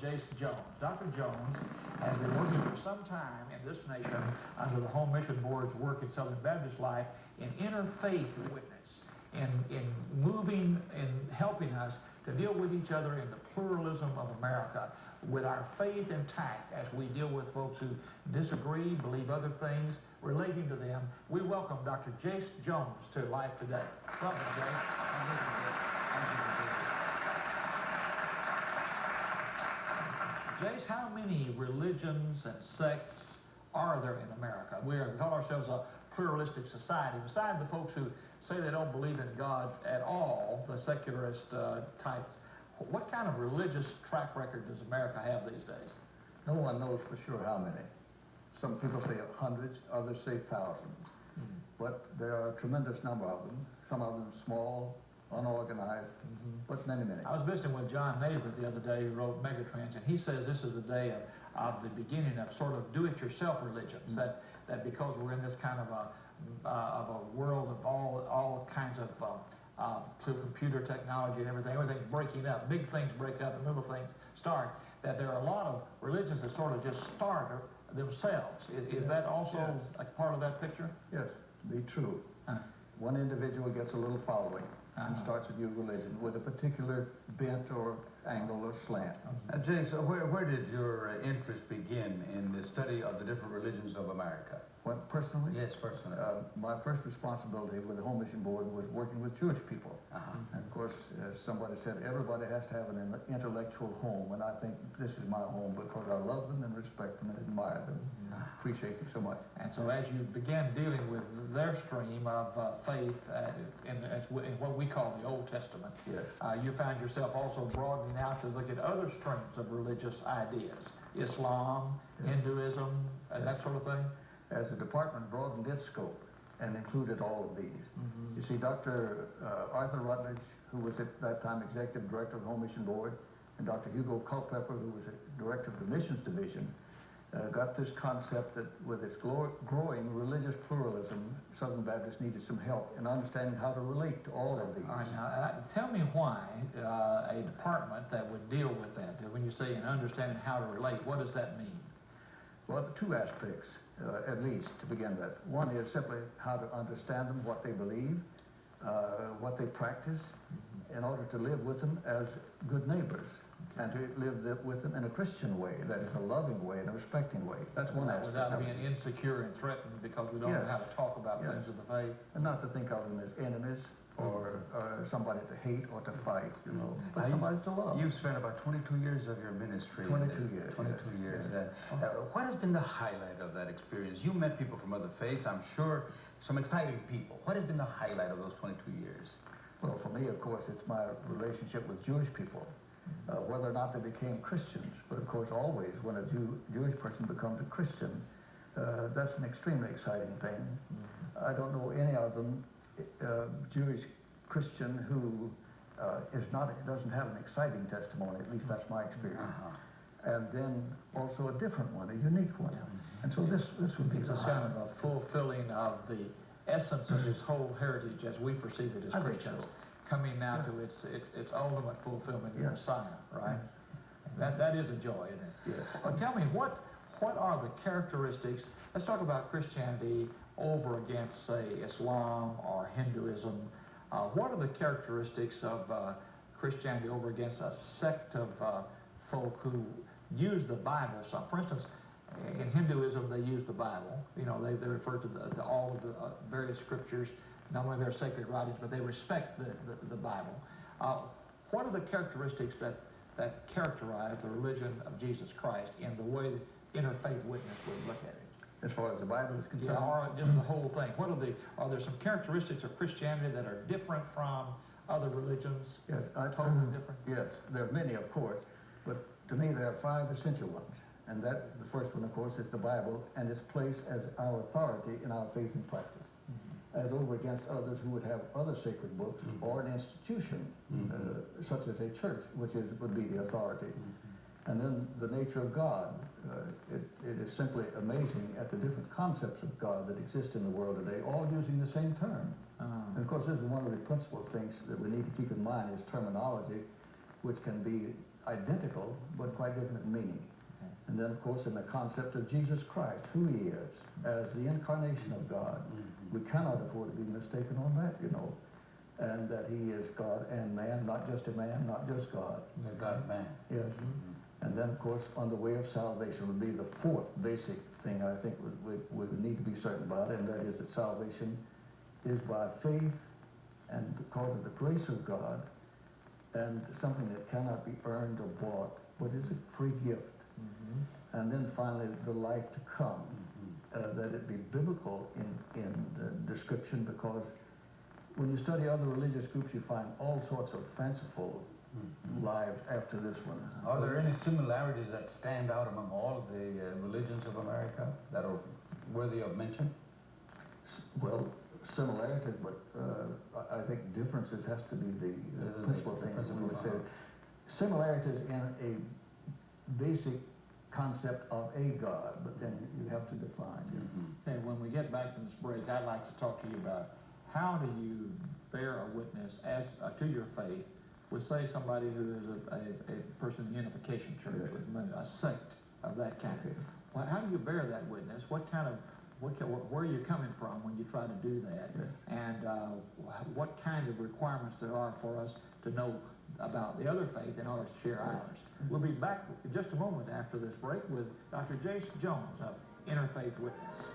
Jase Jones. Dr. Jones has been working for some time in this nation under the Home Mission Board's work in Southern Baptist life in interfaith witness, in moving and helping us to deal with each other in the pluralism of America, with our faith intact as we deal with folks who disagree, believe other things, relating to them. We welcome Dr. Jase Jones to Life Today. Welcome, Jase. Jase, how many religions and sects are there in America? We call ourselves a pluralistic society. Besides the folks who say they don't believe in God at all, the secularist types, what kind of religious track record does America have these days? No one knows for sure how many. Some people say hundreds, others say thousands. But there are a tremendous number of them, some of them small, unorganized, but many, many. I was visiting with John Naismith the other day, who wrote Megatrends, and he says this is the day of the beginning of sort of do-it-yourself religions, that because we're in this kind of a world of all kinds of computer technology and everything's breaking up, big things break up and little things start, that there are a lot of religions that sort of just start themselves. Is that also a part of that picture? Yes, be true. One individual gets a little following and starts a new religion with a particular bent or angle or slant. Jase, where did your interest begin in the study of the different religions of America? What, personally? Yes, personally. My first responsibility with the Home Mission Board was working with Jewish people. And of course, as somebody said, everybody has to have an intellectual home, and I think this is my home because I love them and respect them and admire them, appreciate them so much. And so as you began dealing with their stream of faith in what we call the Old Testament, you found yourself also broadening out to look at other streams of religious ideas, Islam, Hinduism, that sort of thing? As the department broadened its scope and included all of these. You see, Dr. Arthur Rutledge, who was at that time executive director of the Home Mission Board, and Dr. Hugo Culpepper, who was director of the Missions Division, got this concept that with its growing religious pluralism, Southern Baptists needed some help in understanding how to relate to all of these. All right, now tell me why a department that would deal with that, when you say in understanding how to relate, what does that mean? Well, two aspects, at least, to begin with. One is simply how to understand them, what they believe, what they practice, in order to live with them as good neighbors, and to live with them in a Christian way, that is a loving way and a respecting way. That's one aspect. Without being insecure and threatened because we don't know how to talk about things of the faith. And not to think of them as enemies, or somebody to hate or to fight, you know, but somebody to love. You've spent about 22 years of your ministry. 22 years. 22 years. What has been the highlight of that experience? You met people from other faiths, I'm sure, some exciting people. What has been the highlight of those 22 years? Well, for me, of course, it's my relationship with Jewish people, whether or not they became Christians. But of course, always when a Jewish person becomes a Christian, that's an extremely exciting thing. I don't know any of them, Jewish Christian who doesn't have an exciting testimony. At least that's my experience. And then also a different one, a unique one. And so this would be it's a kind of a fulfilling of the essence of his whole heritage as we perceive it as Christians, coming now to its ultimate fulfillment in Messiah, right? That is a joy, isn't it? Yes. Well, tell me, what are the characteristics, let's talk about Christianity over against, say, Islam or Hinduism. What are the characteristics of Christianity over against a sect of folk who use the Bible? So, for instance, in Hinduism, they use the Bible. You know, they refer to all of the various scriptures, not only their sacred writings, but they respect the Bible. What are the characteristics that characterize the religion of Jesus Christ in the way that interfaith witness would look at it? As far as the Bible is concerned? Yeah, or just the whole thing. Are there some characteristics of Christianity that are different from other religions? Yes, totally different? Yes, there are many, of course, but to me there are 5 essential ones. And the first one, of course, is the Bible and its place as our authority in our faith and practice, as over against others who would have other sacred books or an institution, such as a church, which would be the authority. And then the nature of God. It is simply amazing at the different concepts of God that exist in the world today, all using the same term. And of course, this is one of the principal things that we need to keep in mind is terminology, which can be identical, but quite different in meaning. And then, of course, in the concept of Jesus Christ, who he is, as the incarnation of God. We cannot afford to be mistaken on that, you know. And that he is God and man, not just a man, not just God. The God-man. Yes. And then, of course, on the way of salvation would be the fourth basic thing I think we would need to be certain about, and that is that salvation is by faith and because of the grace of God, and something that cannot be earned or bought, but is a free gift. And then finally, the life to come, that it be biblical in the description, because when you study other religious groups, you find all sorts of fanciful lives after this one. Are there any similarities that stand out among all of the religions of America that are worthy of mention? Well, similarities, but I think differences has to be the principal thing. We would say similarities in a basic concept of a God, but then you have to define. Okay, when we get back from this break, I'd like to talk to you about how do you bear a witness as to your faith with, say, somebody who is a person in the Unification Church, with a sect of that kind. Well, how do you bear that witness? Where are you coming from when you try to do that? And what kind of requirements there are for us to know about the other faith in order to share ours. We'll be back in just a moment after this break with Dr. Jase Jones of Interfaith Witness.